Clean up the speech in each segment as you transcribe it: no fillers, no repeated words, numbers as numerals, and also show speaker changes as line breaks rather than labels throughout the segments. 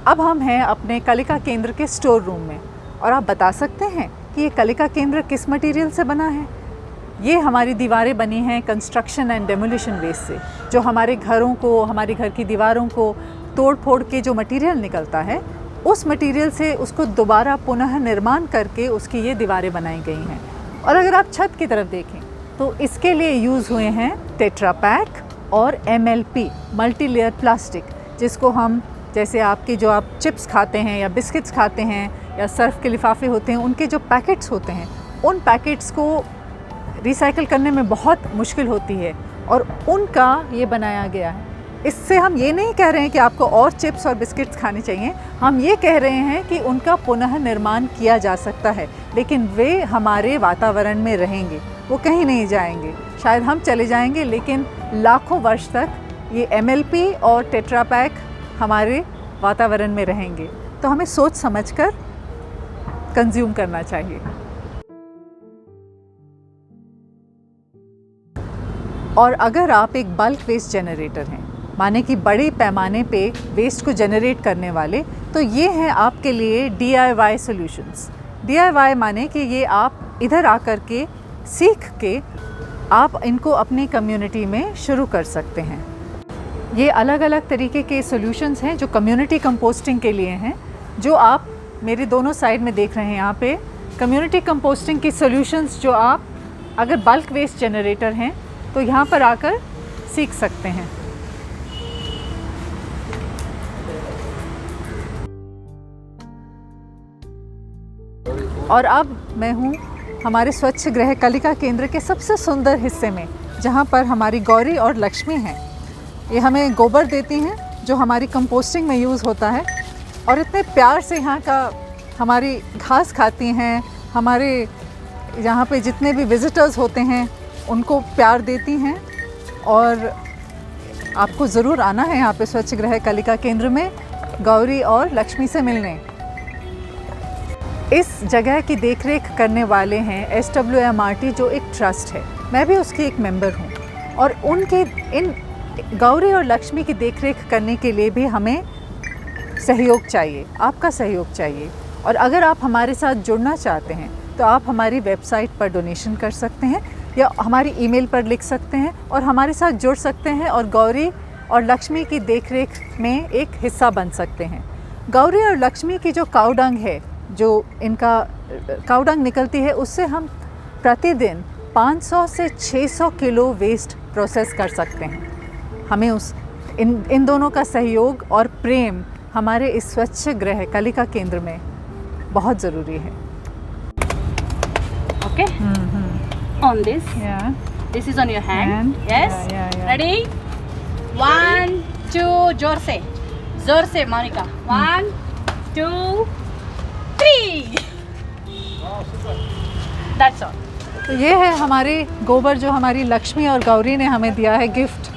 अब हम हैं अपने कलिका केंद्र के स्टोर रूम में और आप बता सकते हैं कि ये कलिका केंद्र किस मटेरियल से बना है। ये हमारी दीवारें बनी हैं कंस्ट्रक्शन एंड डेमोलिशन वेस्ट से। जो हमारे घरों को, हमारी घर की दीवारों को तोड़ फोड़ के जो मटेरियल निकलता है, उस मटेरियल से उसको दोबारा पुनः निर्माण करके उसकी ये दीवारें बनाई गई हैं। और अगर आप छत की तरफ देखें तो इसके लिए यूज़ हुए हैं टेट्रा पैक और MLP मल्टी लेयर प्लास्टिक, जिसको हम जैसे आपके जो आप चिप्स खाते हैं या बिस्किट्स खाते हैं या सर्फ के लिफाफे होते हैं, उनके जो पैकेट्स होते हैं, उन पैकेट्स को रिसाइकिल करने में बहुत मुश्किल होती है और उनका ये बनाया गया है। इससे हम ये नहीं कह रहे हैं कि आपको और चिप्स और बिस्किट्स खाने चाहिए, हम ये कह रहे हैं कि उनका पुनः निर्माण किया जा सकता है, लेकिन वे हमारे वातावरण में रहेंगे, वो कहीं नहीं जाएंगे। शायद हम चले जाएंगे, लेकिन लाखों वर्ष तक ये MLP और टेट्रा पैक हमारे वातावरण में रहेंगे। तो हमें सोच समझकर कंज्यूम करना चाहिए। और अगर आप एक बल्क वेस्ट जनरेटर हैं, माने कि बड़े पैमाने पे वेस्ट को जनरेट करने वाले, तो ये हैं आपके लिए DIY सॉल्यूशंस। DIY माने कि ये आप इधर आकर के सीख के आप इनको अपनी कम्युनिटी में शुरू कर सकते हैं। ये अलग अलग तरीके के सॉल्यूशंस हैं जो कम्युनिटी कंपोस्टिंग के लिए हैं, जो आप मेरे दोनों साइड में देख रहे हैं। यहाँ पे कम्युनिटी कंपोस्टिंग की सॉल्यूशंस जो आप अगर बल्क वेस्ट जनरेटर हैं तो यहाँ पर आकर सीख सकते हैं। और अब मैं हूँ हमारे स्वच्छ गृह कलिका केंद्र के सबसे सुंदर हिस्से में, जहाँ पर हमारी गौरी और लक्ष्मी हैं। ये हमें गोबर देती हैं जो हमारी कंपोस्टिंग में यूज़ होता है, और इतने प्यार से यहाँ का हमारी घास खाती हैं। हमारे यहाँ पे जितने भी विज़िटर्स होते हैं उनको प्यार देती हैं। और आपको ज़रूर आना है यहाँ पे स्वच्छ गृह कलिका केंद्र में गौरी और लक्ष्मी से मिलने। इस जगह की देखरेख करने वाले हैं SWMRT, जो एक ट्रस्ट है। मैं भी उसकी एक मेंबर हूँ, और उनके इन गौरी और लक्ष्मी की देखरेख करने के लिए भी हमें सहयोग चाहिए, आपका सहयोग चाहिए। और अगर आप हमारे साथ जुड़ना चाहते हैं तो आप हमारी वेबसाइट पर डोनेशन कर सकते हैं या हमारी ईमेल पर लिख सकते हैं और हमारे साथ जुड़ सकते हैं और गौरी और लक्ष्मी की देखरेख में एक हिस्सा बन सकते हैं। गौरी और लक्ष्मी की जो काउडंग है, जो इनका काउडंग निकलती है, उससे हम प्रतिदिन 500 से 600 किलो वेस्ट प्रोसेस कर सकते हैं। हमें इन दोनों का सहयोग और प्रेम हमारे इस स्वच्छ गृह कलिका केंद्र में बहुत ज़रूरी है।
Okay. On this.
Yeah.
This is on your hand. Yes.
Yeah.
Ready? 1, 2. जोर से मोनिका। 1, 2, 3. That's all.
तो ये है हमारे गोबर जो हमारी लक्ष्मी और गौरी ने हमें दिया है गिफ्ट।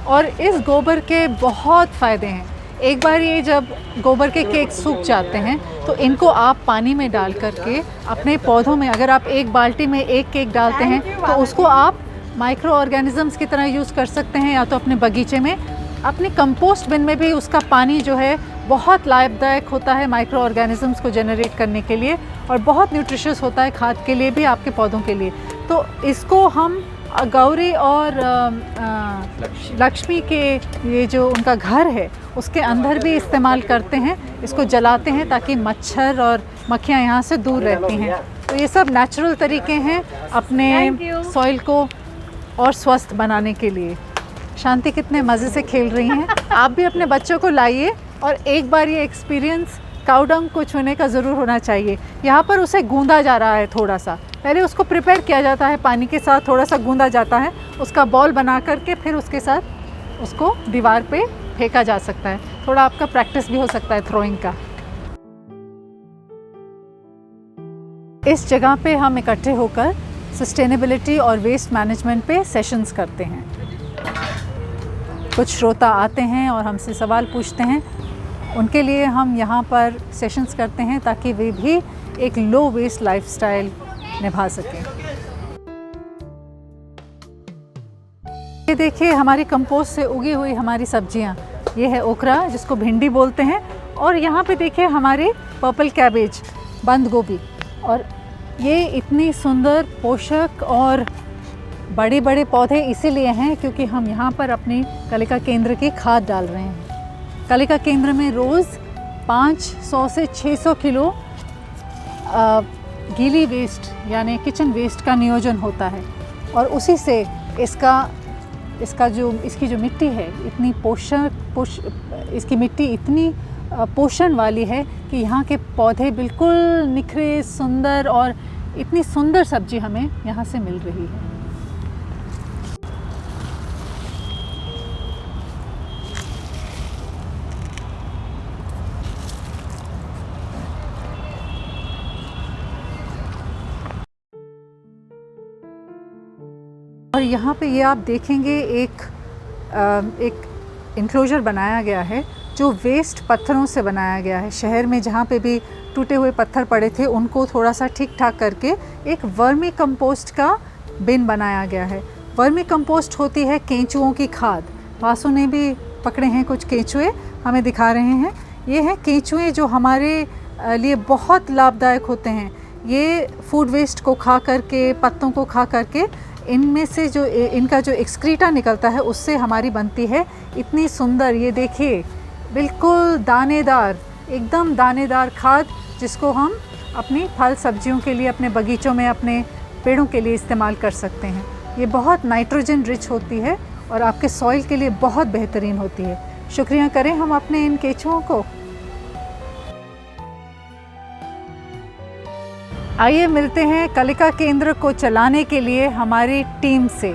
और इस गोबर के बहुत फ़ायदे हैं। एक बार ये जब गोबर के केक सूख जाते हैं तो इनको आप पानी में डाल करके अपने पौधों में, अगर आप एक बाल्टी में एक केक डालते हैं तो उसको आप माइक्रो ऑर्गेनिजम्स की तरह यूज़ कर सकते हैं, या तो अपने बगीचे में, अपने कंपोस्ट बिन में भी उसका पानी जो है बहुत लाभदायक होता है माइक्रो ऑर्गेनिजम्स को जनरेट करने के लिए, और बहुत न्यूट्रिशियस होता है खाद के लिए भी, आपके पौधों के लिए। तो इसको हम गौरी और लक्ष्मी के ये जो उनका घर है उसके अंदर भी इस्तेमाल करते हैं। इसको जलाते हैं ताकि मच्छर और मक्खियाँ यहाँ से दूर रहती हैं। तो ये सब नेचुरल तरीके हैं अपने सॉइल को और स्वस्थ बनाने के लिए। शांति कितने मज़े से खेल रही हैं। आप भी अपने बच्चों को लाइए और एक बार ये एक्सपीरियंस काउडंग को छूने का ज़रूर होना चाहिए। यहाँ पर उसे गूंदा जा रहा है, थोड़ा सा पहले उसको प्रिपेयर किया जाता है, पानी के साथ थोड़ा सा गूंदा जाता है, उसका बॉल बना करके फिर उसके साथ उसको दीवार पे फेंका जा सकता है। थोड़ा आपका प्रैक्टिस भी हो सकता है थ्रोइंग का। इस जगह पे हम इकट्ठे होकर सस्टेनेबिलिटी और वेस्ट मैनेजमेंट पे सेशंस करते हैं। कुछ श्रोता आते हैं और हमसे सवाल पूछते हैं, उनके लिए हम यहाँ पर सेशंस करते हैं ताकि वे भी एक लो वेस्ट लाइफस्टाइल निभा सकें। ये देखिए हमारी कंपोस्ट से उगी हुई हमारी सब्जियाँ। ये है ओकरा, जिसको भिंडी बोलते हैं, और यहाँ पे देखिए हमारे पर्पल कैबेज, बंद गोभी, और ये इतनी सुंदर पोषक और बड़े बड़े पौधे इसीलिए हैं क्योंकि हम यहाँ पर अपने कलिका केंद्र की खाद डाल रहे हैं। कलिका केंद्र में रोज़ 500 से 600 किलो गीली वेस्ट यानी किचन वेस्ट का नियोजन होता है, और उसी से इसकी जो मिट्टी है इतनी इसकी मिट्टी इतनी पोषण वाली है कि यहाँ के पौधे बिल्कुल निखरे, सुंदर, और इतनी सुंदर सब्जी हमें यहाँ से मिल रही है। और यहाँ पे ये आप देखेंगे एक इंक्लोजर बनाया गया है जो वेस्ट पत्थरों से बनाया गया है। शहर में जहाँ पे भी टूटे हुए पत्थर पड़े थे उनको थोड़ा सा ठीक ठाक करके एक वर्मी कंपोस्ट का बिन बनाया गया है। वर्मी कंपोस्ट होती है केंचुओं की खाद। वासु ने भी पकड़े हैं कुछ केंचुए, हमें दिखा रहे हैं। ये हैं केंचुए जो हमारे लिए बहुत लाभदायक होते हैं। ये फूड वेस्ट को खा करके, पत्तों को खा करके, इनमें से जो इनका जो एक्सक्रीटा निकलता है उससे हमारी बनती है इतनी सुंदर, ये देखिए बिल्कुल दानेदार, एकदम दानेदार खाद, जिसको हम अपनी फल सब्जियों के लिए, अपने बगीचों में, अपने पेड़ों के लिए इस्तेमाल कर सकते हैं। ये बहुत नाइट्रोजन रिच होती है और आपके सॉइल के लिए बहुत बेहतरीन होती है। शुक्रिया करें हम अपने इन केंचुओं को। आइए मिलते हैं कलिका केंद्र को चलाने के लिए हमारी टीम से।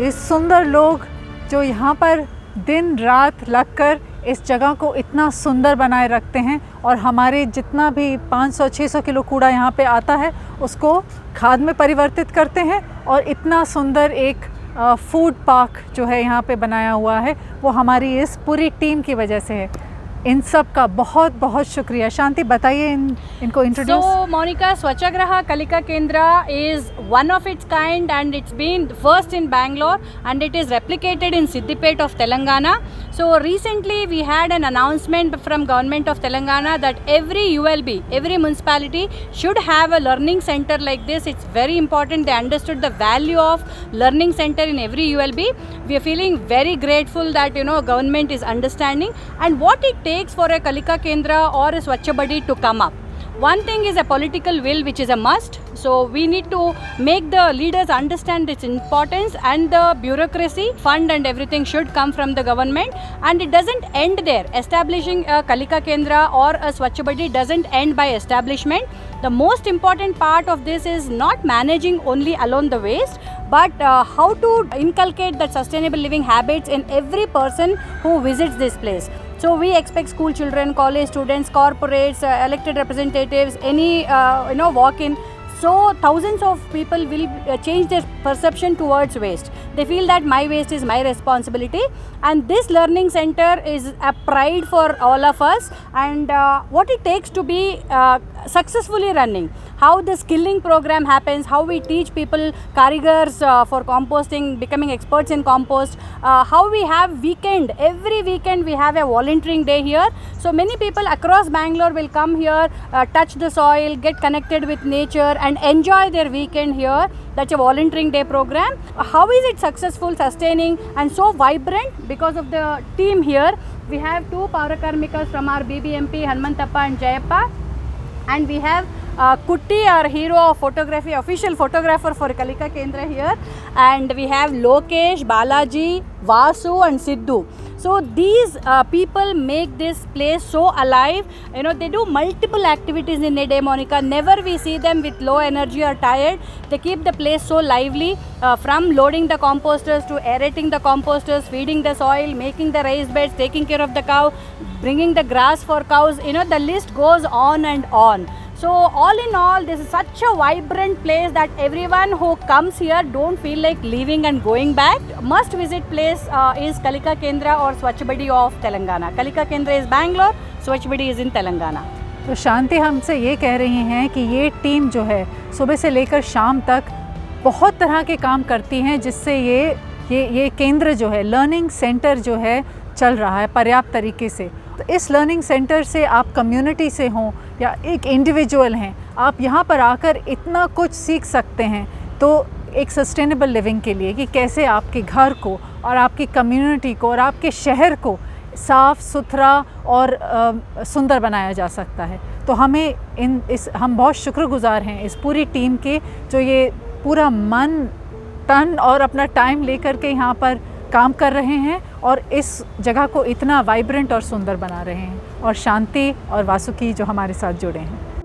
ये सुंदर लोग जो यहाँ पर दिन रात लगकर इस जगह को इतना सुंदर बनाए रखते हैं, और हमारे जितना भी 500-600 किलो कूड़ा यहाँ पे आता है उसको खाद में परिवर्तित करते हैं, और इतना सुंदर एक फूड पार्क जो है यहाँ पे बनाया हुआ है वो हमारी इस पूरी टीम की वजह से है। इन सब का बहुत बहुत शुक्रिया। शांति बताइए इनको introduce.
So Monica, Swachhagraha Kalika Kendra is one of its kind, and it's been first in Bangalore, and it is replicated in Siddipet of Telangana. So recently we had an announcement from Government of Telangana that every ULB, every municipality should have a learning center like this. It's very important. They understood the value of learning center in every ULB. We are feeling very grateful that government is understanding, and what it takes for a Kalika Kendra or a Swachh Buddy to come up. One thing is a political will, which is a must. So we need to make the leaders understand its importance, and the bureaucracy, fund and everything should come from the government. And it doesn't end there. Establishing a Kalika Kendra or a Swachh Buddy doesn't end by establishment. The most important part of this is not managing only alone the waste, but how to inculcate that sustainable living habits in every person who visits this place. So we expect school children, college students, corporates, elected representatives, any walk-in. So thousands of people will change their perception towards waste. They feel that my waste is my responsibility, and this learning center is a pride for all of us, and what it takes to be successfully running, how the skilling program happens, how we teach people, karigars for composting, becoming experts in compost, how we have every weekend we have a volunteering day here. So many people across Bangalore will come here, touch the soil, get connected with nature and enjoy their weekend here. That's a volunteering day program. How is it successful, sustaining and so vibrant? Because of the team here. We have two Paurakarmikas from our BBMP, Hanmantappa and Jayappa, and we have Kutti, our hero of photography, official photographer for Kalika Kendra here, and we have Lokesh, Balaji, Vasu and Sidhu. So these people make this place so alive. They do multiple activities in a day, Monica. Never we see them with low energy or tired. They keep the place so lively, from loading the composters to aerating the composters, feeding the soil, making the raised beds, taking care of the cow, bringing the grass for cows. The list goes on and on. So all in all, this is such a vibrant place that everyone who comes here don't feel like leaving and going back. Must visit place is Kalika Kendra or Swachh Buddy of Telangana. Kalika Kendra is Bangalore, Swachh Buddy is in Telangana.
तो शांति हमसे ये कह रही हैं कि ये team जो है सुबह से लेकर शाम तक बहुत तरह के काम करती हैं, जिससे ये केंद्र जो है, लर्निंग सेंटर जो है, चल रहा है पर्याप्त तरीके से। इस लर्निंग सेंटर से आप कम्युनिटी से हों या एक इंडिविजुअल हैं, आप यहाँ पर आकर इतना कुछ सीख सकते हैं। तो एक सस्टेनेबल लिविंग के लिए कि कैसे आपके घर को और आपकी कम्युनिटी को और आपके शहर को साफ़ सुथरा और सुंदर बनाया जा सकता है। तो हमें हम बहुत शुक्रगुजार हैं इस पूरी टीम के, जो ये पूरा मन तन और अपना टाइम लेकर के यहाँ पर काम कर रहे हैं और इस जगह को इतना वाइब्रेंट और सुंदर बना रहे हैं। और शांति और वासुकी जो हमारे साथ जुड़े हैं।